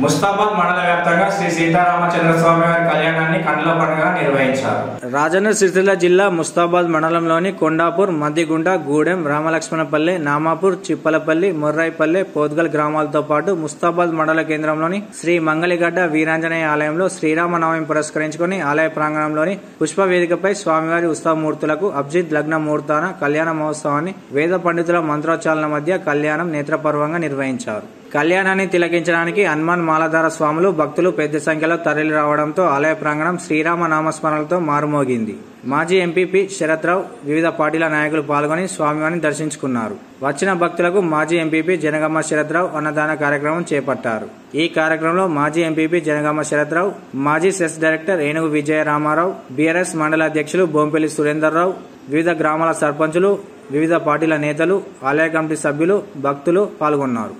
ముస్తాబాద్ మండల వ్యాప్తంగా శ్రీ సీతారామచంద్ర స్వామి వారి కళ్యాణాన్ని కండ్ల పండుగ నిర్వహించారు. రాజన్న సిరిసిల్ల జిల్లా ముస్తాబాద్ మండలంలోని కొండాపూర్, మద్దిగుంట, గూడెం, రామలక్ష్మణపల్లె, నామాపూర్, చిప్పలపల్లి, మొర్రాయిపల్లె, పోద్గల్ గ్రామాలతో పాటు ముస్తాబాద్ మండల కేంద్రంలోని శ్రీ మంగళిగడ్డ వీరాంజనేయ ఆలయంలో శ్రీరామనవమి పురస్కరించుకుని ఆలయ ప్రాంగణంలోని పుష్ప వేదికపై స్వామివారి ఉత్సవమూర్తులకు అబ్జిద్ లగ్న ముహూర్తాన కళ్యాణ మహోత్సవాన్ని వేద పండితుల మంత్రోచ్చారణ మధ్య కళ్యాణం నేత్రపర్వంగా నిర్వహించారు. కళ్యాణాన్ని తిలకించడానికి హనుమాన్ మాలధార స్వాములు, భక్తులు పెద్ద సంఖ్యలో తరలి రావడంతో ఆలయ ప్రాంగణం శ్రీరామ నామస్మరణలతో మారుమోగింది. మాజీ ఎంపీపీ శరత్రావు, వివిధ పార్టీల నాయకులు పాల్గొని స్వామివారిని దర్శించుకున్నారు. వచ్చిన భక్తులకు మాజీ ఎంపీపీ జనగామ శరత్రావు అన్నదాన కార్యక్రమం చేపట్టారు. ఈ కార్యక్రమంలో మాజీ ఎంపీపీ జనగామ శరత్రావు, మాజీ సెస్ డైరెక్టర్ ఏనుగు విజయ రామారావు, బీఆర్ఎస్ మండల అధ్యక్షులు బొంపెల్లి సురేందర్రావు, వివిధ గ్రామాల సర్పంచులు, వివిధ పార్టీల నేతలు, ఆలయ కమిటీ సభ్యులు, భక్తులు పాల్గొన్నారు.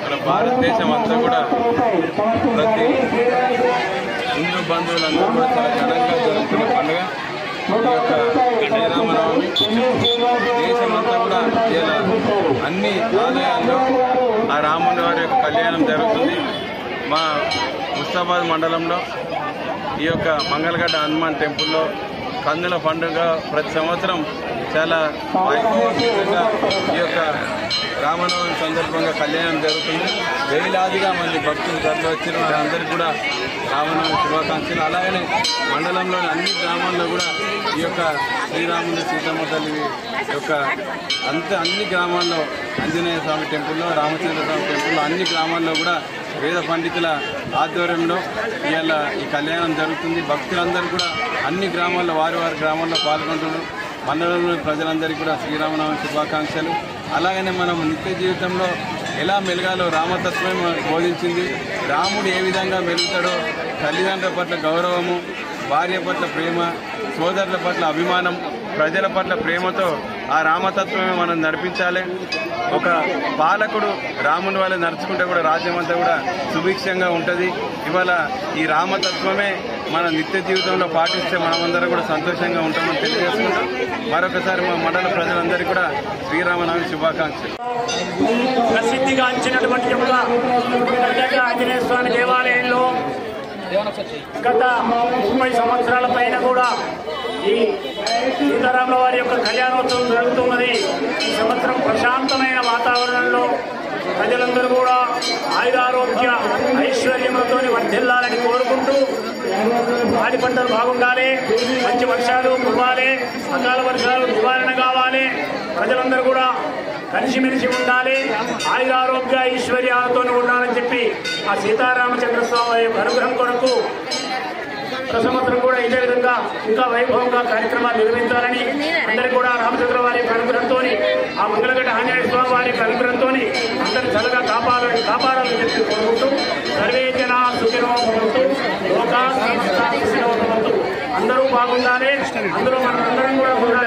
మన భారతదేశం అంతా కూడా ప్రతి హిందూ బంధువులందరూ కూడా చాలా ఘనంగా జరుగుతున్న పండుగ ఈ యొక్క శ్రీరామనవమి. దేశమంతా కూడా ఇలా అన్ని ఆలయాల్లో ఆ రాముని వారి యొక్క కళ్యాణం జరుగుతుంది. మా ముస్తాబాద్ మండలంలో ఈ యొక్క మంగళగడ్డ హనుమాన్ టెంపుల్లో కందుల పండుగ ప్రతి సంవత్సరం చాలా వైభవంగా ఈ యొక్క రామనవమి సందర్భంగా కళ్యాణం జరుగుతుంది. వేలాదిగా మంది భక్తులు తరలి వచ్చిన వారందరికీ కూడా రామనవమి శుభాకాంక్షలు. అలాగనే మండలంలోని అన్ని గ్రామాల్లో కూడా ఈ యొక్క శ్రీరాముని సీతమ్మ తల్లి యొక్క అన్ని గ్రామాల్లో ఆంజనేయ స్వామి టెంపుల్లో, రామచంద్ర స్వామి టెంపుల్లో అన్ని గ్రామాల్లో కూడా వేద పండితుల ఆధ్వర్యంలో ఇవాళ ఈ కళ్యాణం జరుగుతుంది. భక్తులందరూ కూడా అన్ని గ్రామాల్లో వారి గ్రామాల్లో పాల్గొంటున్నారు. మండలంలోని ప్రజలందరికీ కూడా శ్రీరామనవమి శుభాకాంక్షలు. అలాగనే మనం నిత్య జీవితంలో ఎలా మెలగాలో రామతత్వమే మనకు బోధించింది. రాముడు ఏ విధంగా మెలుగుతాడో తల్లిదండ్రుల పట్ల గౌరవము, భార్య పట్ల ప్రేమ, సోదరుల పట్ల అభిమానం, ప్రజల పట్ల ప్రేమతో ఆ రామతత్వమే మనం నడిపించాలి. ఒక పాలకుడు రాముని వల్ల నడుచుకుంటే కూడా రాజ్యం అంతా కూడా సుభిక్షంగా ఉంటుంది. ఇవాళ ఈ రామతత్వమే మన నిత్య జీవితంలో పాటిస్తే మనమందరం కూడా సంతోషంగా ఉంటామని తెలియజేసుకుంటాం. మరొకసారి మా మండల ప్రజలందరికీ కూడా శ్రీరామనవమి శుభాకాంక్షలు. ప్రసిద్ధిగాంచినటువంటి ఆంజనేయ స్వామి దేవాలయంలో గత 30 సంవత్సరాల పైన కూడా ఈ సీతారాముల వారి యొక్క కళ్యాణోత్సవం జరుగుతున్నది. ఈ సంవత్సరం ప్రశాంతమైన వాతావరణంలో ప్రజలందరూ కూడా ఆయురారోగ్య ఐశ్వర్యములతో వర్ధిల్లాలని కోరుకుంటూ పాడి పంటలు బాగుండాలి, మంచి వర్షాలు కురవాలి, అకాల వర్షాలు నివారణ కావాలి, ప్రజలందరూ కూడా కలిసిమెలిసి ఉండాలి, ఆయురారోగ్య ఐశ్వర్యాలతో ఉండాలని చెప్పి ఆ సీతారామచంద్ర స్వామి యొక్క అనుగ్రహం కొరకు ప్రతి సంవత్సరం కూడా ఇదే విధంగా ఇంకా వైభవంగా కార్యక్రమాలు నిర్వహించాలని అందరికీ కూడా రామచంద్ర వారి యొక్క అనుగ్రహంతో, ఆ మంగళగడ్డ ఆంజనేయ స్వామి వారి యొక్క అనుగ్రహంతో అందరినీ చల్లగా కాపాడాలని చెప్పి కోరుకుంటూ సర్వే జనా సుఖినో భవంతు, లోకా సమస్తా సుఖినో భవంతు. అందరూ బాగుండాలి, అందరూ మనందరం కూడా